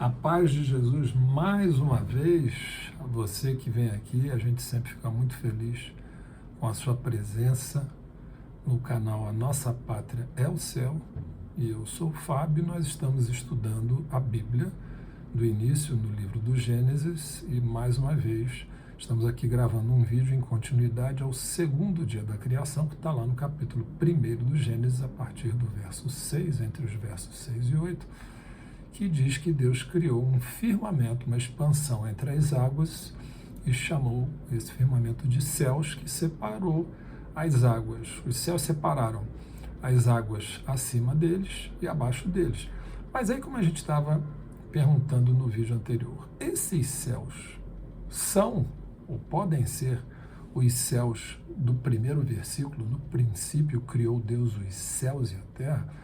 A paz de Jesus, mais uma vez, a você que vem aqui, a gente sempre fica muito feliz com a sua presença no canal A Nossa Pátria é o Céu. E eu sou o Fábio, nós estamos estudando a Bíblia do início no livro do Gênesis e, mais uma vez, estamos aqui gravando um vídeo em continuidade ao segundo dia da criação, que está lá no capítulo 1 do Gênesis, a partir do verso 6, entre os versos 6 e 8, que diz que Deus criou um firmamento, uma expansão entre as águas e chamou esse firmamento de céus, que separou as águas. Os céus separaram as águas acima deles e abaixo deles. Mas aí, como a gente estava perguntando no vídeo anterior, esses céus são ou podem ser os céus do primeiro versículo? No princípio criou Deus os céus e a terra.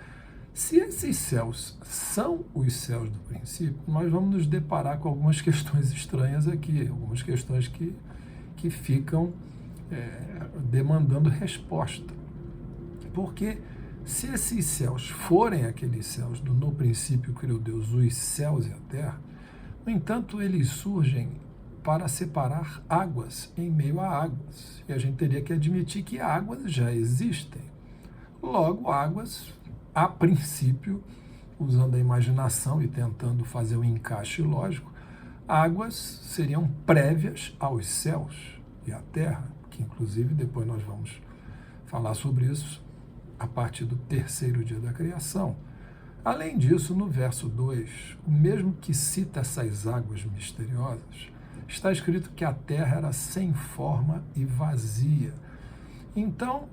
Se esses céus são os céus do princípio, nós vamos nos deparar com algumas questões estranhas aqui, algumas questões que ficam demandando resposta. Porque se esses céus forem aqueles céus do no princípio criou Deus os céus e a terra, no entanto, eles surgem para separar águas em meio a águas. E a gente teria que admitir que águas já existem. Logo, águas, a princípio, usando a imaginação e tentando fazer um encaixe lógico, águas seriam prévias aos céus e à terra, que inclusive depois nós vamos falar sobre isso a partir do terceiro dia da criação. Além disso, no verso 2, o mesmo que cita essas águas misteriosas, está escrito que a terra era sem forma e vazia. Então,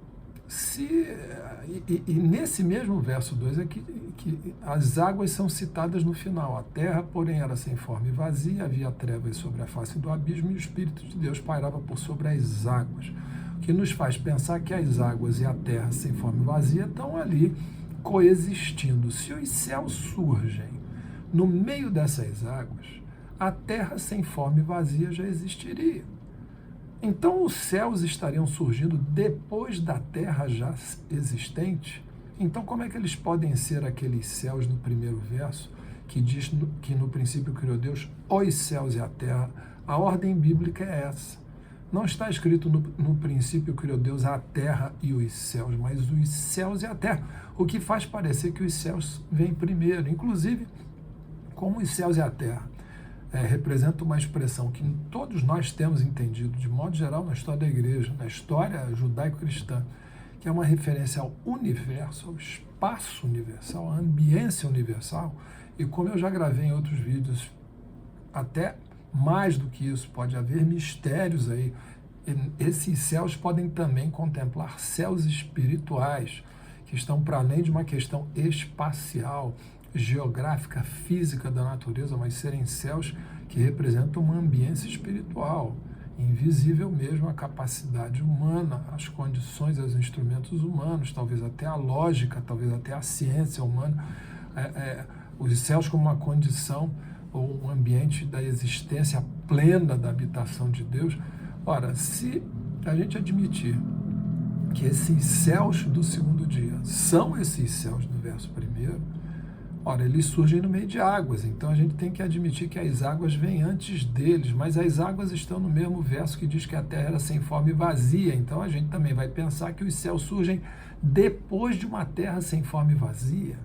nesse mesmo verso 2 é que as águas são citadas no final. A terra, porém, era sem forma e vazia, havia trevas sobre a face do abismo e o Espírito de Deus pairava por sobre as águas, o que nos faz pensar que as águas e a terra sem forma e vazia estão ali coexistindo. Se os céus surgem no meio dessas águas, a terra sem forma e vazia já existiria. Então, os céus estariam surgindo depois da terra já existente? Então, como é que eles podem ser aqueles céus no primeiro verso, que diz que no princípio criou Deus os céus e a terra? A ordem bíblica é essa. Não está escrito no princípio criou Deus a terra e os céus, mas os céus e a terra, o que faz parecer que os céus vêm primeiro. Inclusive, como os céus e a terra representa uma expressão que todos nós temos entendido, de modo geral, na história da igreja, na história judaico-cristã, que é uma referência ao universo, ao espaço universal, à ambiência universal, e como eu já gravei em outros vídeos, até mais do que isso, pode haver mistérios aí. Esses céus podem também contemplar céus espirituais, que estão para além de uma questão espacial, geográfica, física da natureza, mas serem céus que representam uma ambiência espiritual, invisível mesmo à capacidade humana, às condições, aos instrumentos humanos, talvez até a lógica, talvez até a ciência humana, os céus como uma condição ou um ambiente da existência plena da habitação de Deus. Ora, se a gente admitir que esses céus do segundo dia são esses céus do verso primeiro, ora, eles surgem no meio de águas, então a gente tem que admitir que as águas vêm antes deles, mas as águas estão no mesmo verso que diz que a terra era sem forma e vazia, então a gente também vai pensar que os céus surgem depois de uma terra sem forma e vazia.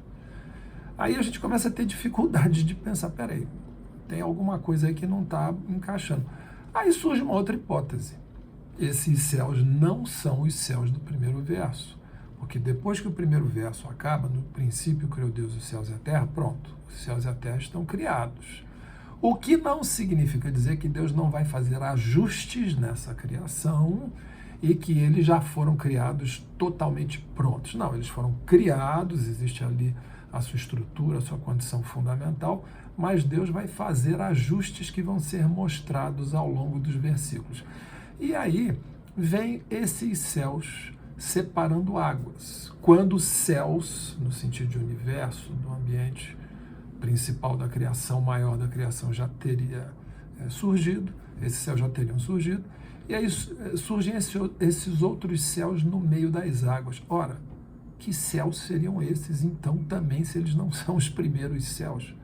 Aí a gente começa a ter dificuldade de pensar, peraí, tem alguma coisa aí que não está encaixando. Aí surge uma outra hipótese. Esses céus não são os céus do primeiro verso. Porque depois que o primeiro verso acaba, no princípio criou Deus os céus e a terra, pronto, os céus e a terra estão criados. O que não significa dizer que Deus não vai fazer ajustes nessa criação e que eles já foram criados totalmente prontos. Não, eles foram criados, existe ali a sua estrutura, a sua condição fundamental, mas Deus vai fazer ajustes que vão ser mostrados ao longo dos versículos. E aí vem esses céus separando águas. Quando céus, no sentido de universo, do ambiente principal da criação, maior da criação, já teria surgido, esses céus já teriam surgido, e aí surgem esses outros céus no meio das águas. Ora, que céus seriam esses, então, também, se eles não são os primeiros céus?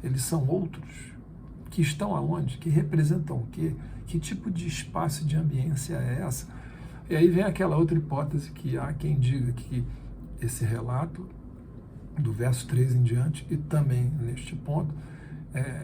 Eles são outros, que estão aonde? Que representam o quê? Que tipo de espaço de ambiência é essa? E aí vem aquela outra hipótese que há quem diga que esse relato, do verso 3 em diante, e também neste ponto,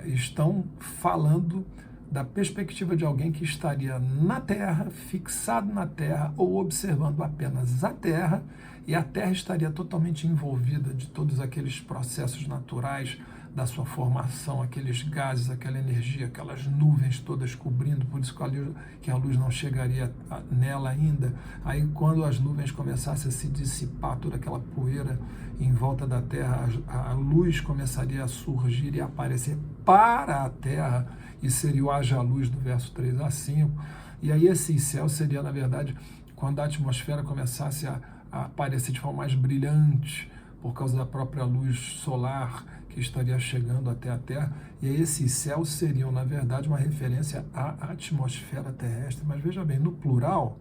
estão falando da perspectiva de alguém que estaria na terra, fixado na terra, ou observando apenas a terra, e a terra estaria totalmente envolvida de todos aqueles processos naturais da sua formação, aqueles gases, aquela energia, aquelas nuvens todas cobrindo, por isso que a luz não chegaria nela ainda. Aí quando as nuvens começassem a se dissipar, toda aquela poeira em volta da terra, a luz começaria a surgir e a aparecer para a terra, e seria o haja luz do verso 3 a 5. E aí esse céu seria, na verdade, quando a atmosfera começasse a aparecer de forma mais brilhante, por causa da própria luz solar que estaria chegando até a Terra, e esses céus seriam, na verdade, uma referência à atmosfera terrestre. Mas veja bem, no plural,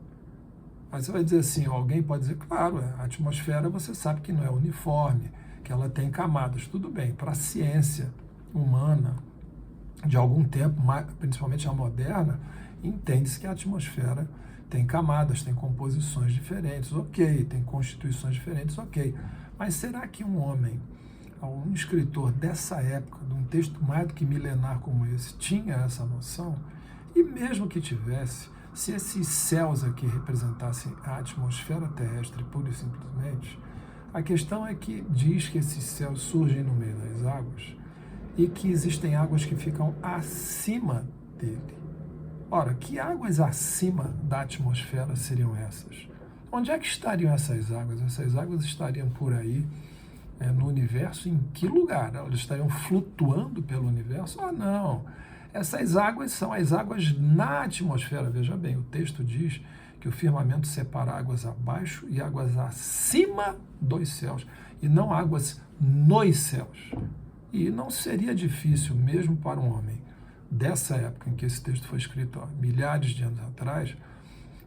aí você vai dizer assim, alguém pode dizer, claro, a atmosfera você sabe que não é uniforme, que ela tem camadas. Tudo bem, para a ciência humana de algum tempo, principalmente a moderna, entende-se que a atmosfera tem camadas, tem composições diferentes, ok, tem constituições diferentes, ok. Mas será que um homem, um escritor dessa época, de um texto mais do que milenar como esse, tinha essa noção? E mesmo que tivesse, se esses céus aqui representassem a atmosfera terrestre pura e simplesmente, a questão é que diz que esses céus surgem no meio das águas e que existem águas que ficam acima dele. Ora, que águas acima da atmosfera seriam essas? Onde é que estariam essas águas? Essas águas estariam por aí, no universo, em que lugar? Elas estariam flutuando pelo universo? Ah, não. Essas águas são as águas na atmosfera. Veja bem, o texto diz que o firmamento separa águas abaixo e águas acima dos céus, e não águas nos céus. E não seria difícil, mesmo para um homem dessa época em que esse texto foi escrito, milhares de anos atrás,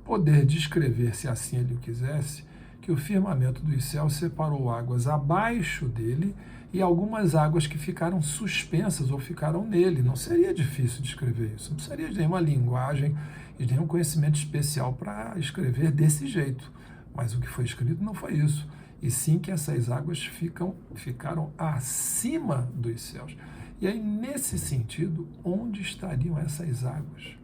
poder descrever, se assim ele o quisesse, que o firmamento dos céus separou águas abaixo dele e algumas águas que ficaram suspensas ou ficaram nele. Não seria difícil descrever isso, não precisaria de nenhuma linguagem e de nenhum conhecimento especial para escrever desse jeito. Mas o que foi escrito não foi isso, e sim que essas águas ficaram acima dos céus. E aí, nesse sentido, onde estariam essas águas?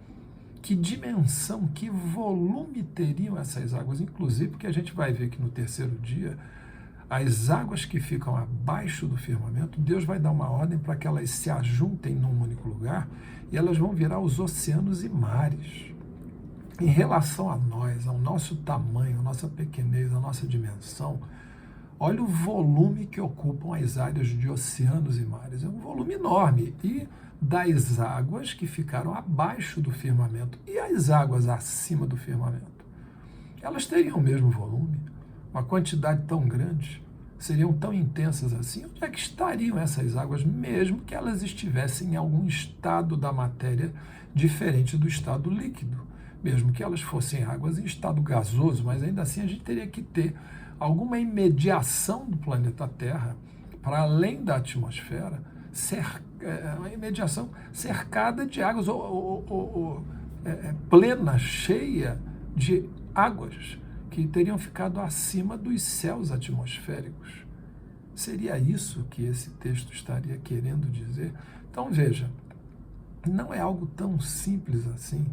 Que dimensão, que volume teriam essas águas? Inclusive, porque a gente vai ver que no terceiro dia, as águas que ficam abaixo do firmamento, Deus vai dar uma ordem para que elas se ajuntem num único lugar e elas vão virar os oceanos e mares. Em relação a nós, ao nosso tamanho, a nossa pequenez, a nossa dimensão, olha o volume que ocupam as áreas de oceanos e mares. É um volume enorme. E das águas que ficaram abaixo do firmamento e as águas acima do firmamento, elas teriam o mesmo volume? Uma quantidade tão grande? Seriam tão intensas assim? Onde é que estariam essas águas, mesmo que elas estivessem em algum estado da matéria diferente do estado líquido? Mesmo que elas fossem águas em estado gasoso, mas ainda assim a gente teria que ter alguma imediação do planeta Terra para além da atmosfera, uma imediação cercada de águas, plena, cheia de águas que teriam ficado acima dos céus atmosféricos. Seria isso que esse texto estaria querendo dizer? Então veja, não é algo tão simples assim.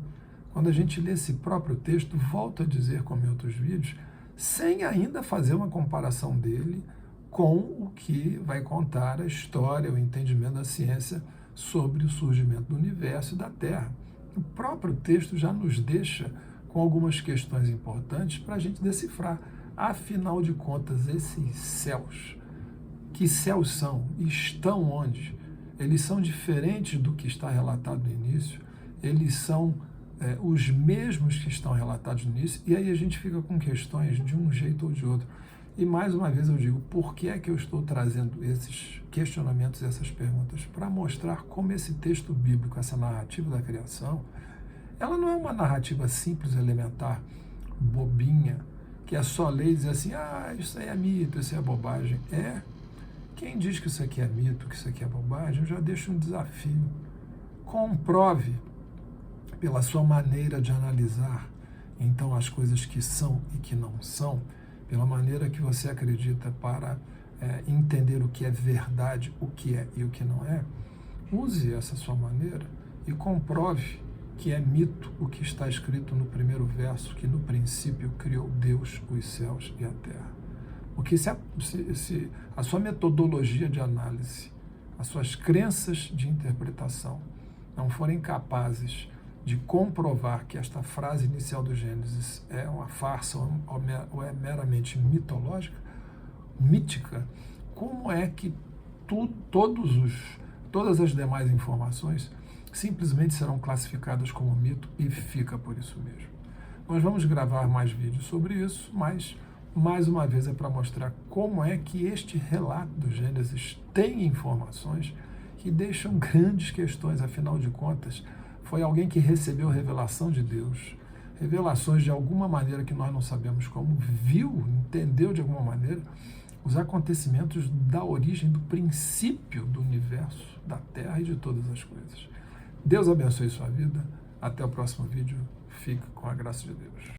Quando a gente lê esse próprio texto, volto a dizer, como em outros vídeos, sem ainda fazer uma comparação dele com o que vai contar a história, o entendimento da ciência sobre o surgimento do universo e da Terra. O próprio texto já nos deixa com algumas questões importantes para a gente decifrar. Afinal de contas, esses céus, que céus são? Estão onde? Eles são diferentes do que está relatado no início? Eles são os mesmos que estão relatados no início? E aí a gente fica com questões de um jeito ou de outro. E mais uma vez eu digo, por que é que eu estou trazendo esses questionamentos, essas perguntas? Para mostrar como esse texto bíblico, essa narrativa da criação, ela não é uma narrativa simples, elementar, bobinha, que é só ler e dizer assim, isso aí é mito, isso aí é bobagem. Quem diz que isso aqui é mito, que isso aqui é bobagem, eu já deixo um desafio. Comprove pela sua maneira de analisar, então, as coisas que são e que não são, pela maneira que você acredita para entender o que é verdade, o que é e o que não é, use essa sua maneira e comprove que é mito o que está escrito no primeiro verso, que no princípio criou Deus os céus e a terra. Porque se a sua metodologia de análise, as suas crenças de interpretação não forem capazes de comprovar que esta frase inicial do Gênesis é uma farsa ou é meramente mitológica, mítica, como é que todas as demais informações simplesmente serão classificadas como mito e fica por isso mesmo? Nós vamos gravar mais vídeos sobre isso, mas, mais uma vez, é para mostrar como é que este relato do Gênesis tem informações que deixam grandes questões, afinal de contas, foi alguém que recebeu revelação de Deus, revelações de alguma maneira que nós não sabemos como, viu, entendeu de alguma maneira os acontecimentos da origem, do princípio do universo, da Terra e de todas as coisas. Deus abençoe sua vida. Até o próximo vídeo. Fique com a graça de Deus.